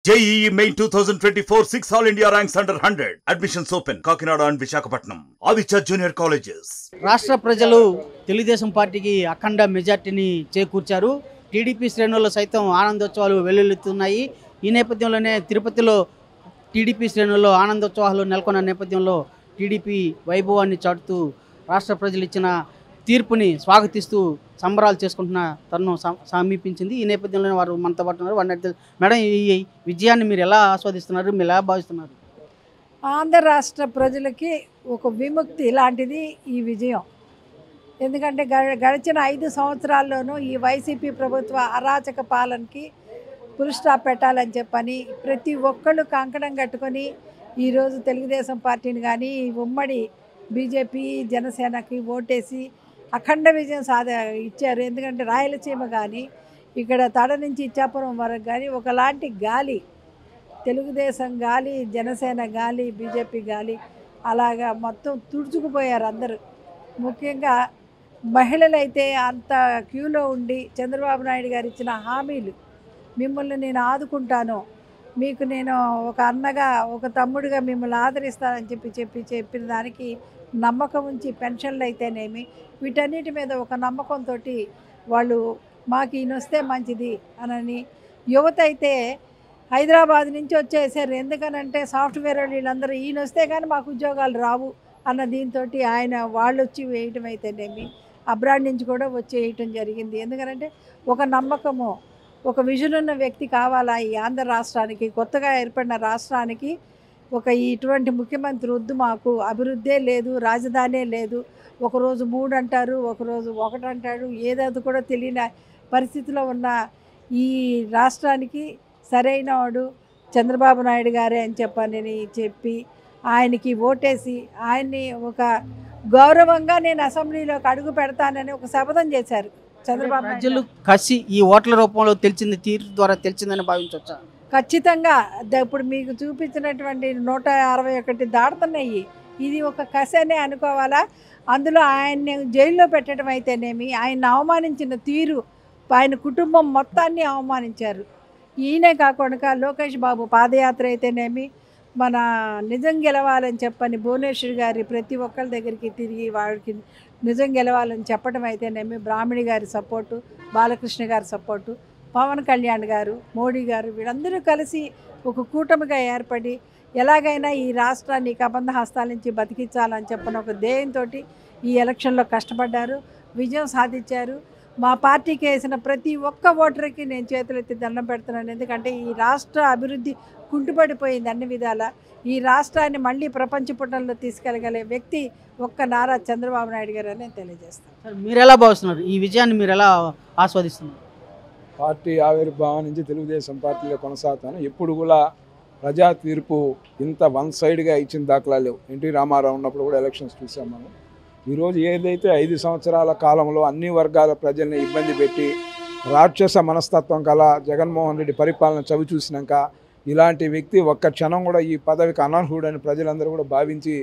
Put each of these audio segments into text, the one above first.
JEE Main 2024 6 All India ranks under 100. Admissions open. Kakinada and Visakhapatnam. Aditya Junior Colleges. రాష్ట్ర ప్రజలు తెలుగుదేశం పార్టీకి అఖండ మెజార్టీని చేకూర్చారు. TDP శ్రేణుల్లో సైతం ఆనందోత్సవాలు వెల్లువెత్తుతున్నాయి. ఈ నేపథ్యంలోనే తిరుపతిలో టీడీపీ శ్రేణుల్లో ఆనందోత్సవాలు నెలకొన్న నేపథ్యంలో టీడీపీ వైభవాన్ని చాటుతూ రాష్ట్ర ప్రజలు ఇచ్చిన తీర్పుని స్వాగతిస్తూ సంబరాలు చేసుకుంటున్న తరుణం సమీపించింది. ఈ నేపథ్యంలోనే వారు మనతో పాటు ఉన్నారు. వారిని మేడం, ఈ విజయాన్ని మీరు ఎలా ఆస్వాదిస్తున్నారు, మీరు ఎలా భావిస్తున్నారు? ఆంధ్ర రాష్ట్ర ప్రజలకి ఒక విముక్తి లాంటిది ఈ విజయం. ఎందుకంటే గడిచిన 5 సంవత్సరాల్లోనూ ఈ వైసీపీ ప్రభుత్వ అరాచక పాలనకి ఫుల్ స్టాప్ పెట్టాలని చెప్పని ప్రతి ఒక్కళ్ళు కంకణం కట్టుకొని ఈరోజు తెలుగుదేశం పార్టీని కానీ ఉమ్మడి బీజేపీ జనసేనకి ఓటేసి అఖండ విజయం ఇచ్చారు. ఎందుకంటే రాయలసీమ కానీ ఇక్కడ తడ నుంచి ఇచ్చాపురం వరకు కానీ ఒకలాంటి గాలి, తెలుగుదేశం గాలి, జనసేన గాలి, బీజేపీ గాలి అలాగా మొత్తం తుడుచుకుపోయారు అందరూ. ముఖ్యంగా మహిళలైతే అంత క్యూలో ఉండి చంద్రబాబు నాయుడు గారు ఇచ్చిన హామీలు, మిమ్మల్ని నేను ఆదుకుంటాను, మీకు నేను ఒక అన్నగా ఒక తమ్ముడిగా మిమ్మల్ని ఆదరిస్తానని చెప్పిన దానికి నమ్మకం ఉంచి పెన్షన్లు అయితేనేమి వీటన్నిటి మీద ఒక నమ్మకంతో వాళ్ళు మాకు ఈయన వస్తే మంచిది అనని, యువత అయితే హైదరాబాద్ నుంచి వచ్చేసారు. ఎందుకనంటే సాఫ్ట్వేర్ వీళ్ళందరూ ఈయన వస్తే కానీ మాకు ఉద్యోగాలు రావు అన్న దీంతో ఆయన వాళ్ళు వచ్చి వేయటం అయితేనేమి అబ్రాడ్ నుంచి కూడా వచ్చి వేయటం జరిగింది. ఎందుకంటే ఒక నమ్మకము, ఒక విజన్ ఉన్న వ్యక్తి కావాలా ఈ ఆంధ్ర రాష్ట్రానికి, కొత్తగా ఏర్పడిన రాష్ట్రానికి. ఒక ఇటువంటి ముఖ్యమంత్రి వద్దు, మాకు అభివృద్ధే లేదు, రాజధానే లేదు, ఒకరోజు 3 అంటారు, ఒకరోజు 1 అంటాడు, ఏదో కూడా తెలియని పరిస్థితిలో ఉన్న ఈ రాష్ట్రానికి సరైన వాడు చంద్రబాబు నాయుడు గారే అని చెప్పి ఆయనకి ఓటేసి ఆయన్ని ఒక గౌరవంగా నేను అసెంబ్లీలోకి అడుగు పెడతానని ఒక శపథం చేశారు చంద్రబాబు. ప్రజలు కసి ఈ ఓట్ల రూపంలో తెలిసింది, తీర్పు ద్వారా తెలిసిందని భావించవచ్చా? ఖచ్చితంగా. ఇప్పుడు మీకు చూపించినటువంటి 161 దాడుతున్నాయి, ఇది ఒక కసి అనే అనుకోవాలా. అందులో ఆయన్ని జైల్లో పెట్టడం అయితేనేమి, ఆయన అవమానించిన తీరు, ఆయన కుటుంబం మొత్తాన్ని అవమానించారు. ఈయనే కాకుండా లోకేష్ బాబు పాదయాత్ర అయితేనేమి, మన నిజం గెలవాలని చెప్పని భువనేశ్వర్ గారి ప్రతి ఒక్కరి దగ్గరికి తిరిగి వాడికి నిజం గెలవాలని చెప్పడం అయితేనేమి, బ్రాహ్మణి గారి సపోర్టు, బాలకృష్ణ గారి సపోర్టు, పవన్ కళ్యాణ్ గారు, మోడీ గారు వీళ్ళందరూ కలిసి ఒక కూటమిగా ఏర్పడి ఎలాగైనా ఈ రాష్ట్రాన్ని కబంధ హస్తాల నుంచి బతికించాలని చెప్పిన ఒక ధ్యేయంతో ఈ ఎలక్షన్లో కష్టపడ్డారు, విజయం సాధించారు. మా పార్టీకి వేసిన ప్రతి ఒక్క ఓటర్కి నేను చేతులెత్తి దండం పెడుతున్నాను. ఎందుకంటే ఈ రాష్ట్ర అభివృద్ధి కుంటుపడిపోయింది అన్ని విధాల. ఈ రాష్ట్రాన్ని మళ్ళీ ప్రపంచ పుటంలో తీసుకెళ్ళగలే వ్యక్తి ఒక్క నారా చంద్రబాబు నాయుడు గారు అని నేను తెలియజేస్తాను. మీరు ఎలా భావిస్తున్నారు? ఈ విజయాన్ని మీరు ఎలా ఆస్వాదిస్తున్నారు? పార్టీ ఆవిర్భావం నుంచి తెలుగుదేశం పార్టీలో కొనసాగుతాను. ఎప్పుడు కూడా ప్రజా తీర్పు ఇంత 1 సైడ్గా ఇచ్చిన దాఖలా లేవు. ఎన్టీ రామారావు ఉన్నప్పుడు కూడా ఎలక్షన్స్ చూసాం మనం. ఈరోజు ఏదైతే 5 సంవత్సరాల కాలంలో అన్ని వర్గాల ప్రజల్ని ఇబ్బంది పెట్టి రాక్షస మనస్తత్వం కల జగన్మోహన్ రెడ్డి పరిపాలన చవి చూసినాక ఇలాంటి వ్యక్తి ఒక్క క్షణం కూడా ఈ పదవికి అనర్హుడని ప్రజలందరూ కూడా భావించి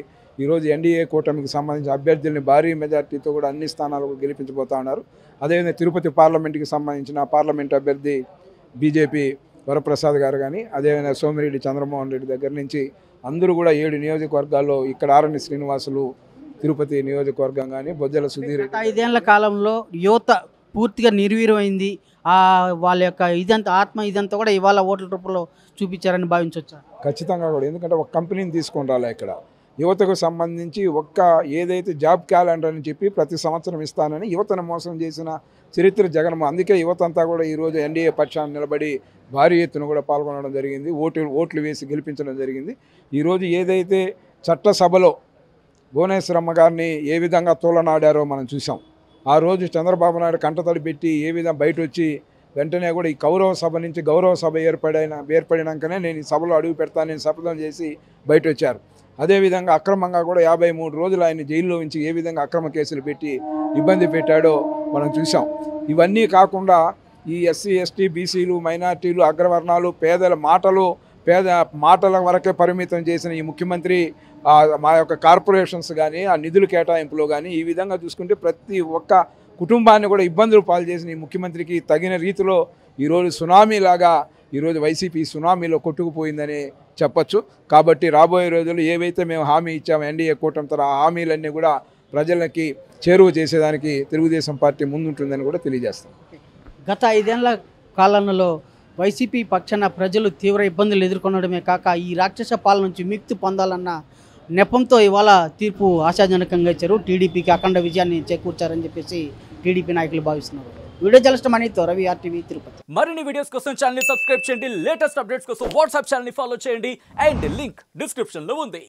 ఈరోజు ఎన్డీఏ కూటమికి సంబంధించిన అభ్యర్థుల్ని భారీ మెజార్టీతో కూడా అన్ని స్థానాలకు గెలిపించబోతా ఉన్నారు. అదేవిధంగా తిరుపతి పార్లమెంట్కి సంబంధించిన పార్లమెంట్ అభ్యర్థి బీజేపీ వరప్రసాద్ గారు కానీ, అదేవిధంగా సోమిరెడ్డి చంద్రమోహన్ రెడ్డి దగ్గర నుంచి అందరూ కూడా 7 నియోజకవర్గాల్లో, ఇక్కడ ఆరణి శ్రీనివాసులు తిరుపతి నియోజకవర్గం కానీ, బొజ్జల సుధీర్. 5 ఏళ్ల కాలంలో యువత పూర్తిగా నిర్వీర్యమైంది. వాళ్ళ యొక్క ఇదంతా కూడా ఇవాళ ఓట్ల రూపంలో చూపించారని భావించవచ్చా? ఖచ్చితంగా కూడా. ఎందుకంటే ఒక కంపెనీని తీసుకొని రాలే ఇక్కడ. యువతకు సంబంధించి ఏదైతే జాబ్ క్యాలెండర్ అని చెప్పి ప్రతి సంవత్సరం ఇస్తానని యువతను మోసం చేసిన చరిత్ర జగన్మోహన్. అందుకే యువత అంతా కూడా ఈరోజు ఎన్డీఏ పక్షాన్ని నిలబడి భారీ ఎత్తున కూడా పాల్గొనడం జరిగింది, ఓట్లు వేసి గెలిపించడం జరిగింది. ఈరోజు ఏదైతే చట్టసభలో భువనేశ్వరమ్మ గారిని ఏ విధంగా తోలనాడారో మనం చూసాం. ఆ రోజు చంద్రబాబు నాయుడు కంటతడి పెట్టి ఏ విధంగా బయట వచ్చి వెంటనే కూడా ఈ కౌరవ సభ నుంచి గౌరవ సభ ఏర్పడినాకనే నేను ఈ సభలో అడుగు పెడతానని శపథం చేసి బయట వచ్చారు. అదేవిధంగా అక్రమంగా కూడా 53 రోజులు ఆయన జైల్లో ఉంచి ఏ విధంగా అక్రమ కేసులు పెట్టి ఇబ్బంది పెట్టాడో మనం చూసాం. ఇవన్నీ కాకుండా ఈ ఎస్సీ ఎస్టీ బీసీలు మైనార్టీలు అగ్రవర్ణాలు పేద మాటల వరకే పరిమితం చేసిన ఈ ముఖ్యమంత్రి మా యొక్క కార్పొరేషన్స్ కానీ ఆ నిధుల కేటాయింపులో కానీ ఈ విధంగా చూసుకుంటే ప్రతి ఒక్క కుటుంబాన్ని కూడా ఇబ్బందులు పాలు చేసిన ఈ ముఖ్యమంత్రికి తగిన రీతిలో ఈరోజు సునామీ లాగా ఈరోజు వైసీపీ సునామీలో కొట్టుకుపోయిందని చెప్పచ్చు. కాబట్టి రాబోయే రోజుల్లో ఏవైతే మేము హామీ ఇచ్చామో ఎన్డీఏ కూటమి తర ఆ హామీలన్నీ కూడా ప్రజలకి చేరువ చేసేదానికి తెలుగుదేశం పార్టీ ముందుంటుందని కూడా తెలియజేస్తాం. గత 5 ఏళ్ల కాలంలో వైసీపీ పక్షాన ప్రజలు తీవ్ర ఇబ్బందులు ఎదుర్కొనడమే కాక ఈ రాక్షస పాలన నుంచి విముక్తి పొందాలన్న నెపంతో ఇవాళ తీర్పు ఆశాజనకంగా ఇచ్చారు. టీడీపీకి అఖండ విజయాన్ని చేకూర్చారని చెప్పేసి టీడీపీ నాయకులు భావిస్తున్నారు. వీడియో జర్నలిస్ట్ మనీతో రవి, RTV తిరుపతి. మరిన్ని వీడియోస్ కోసం ఛానల్ ని సబ్స్క్రైబ్ చేయండి. లేటెస్ట్ అప్డేట్స్ కోసం వాట్సాప్ ఛానల్ ని ఫాలో చేయండి. అండ్ లింక్ డిస్క్రిప్షన్ లో ఉంది.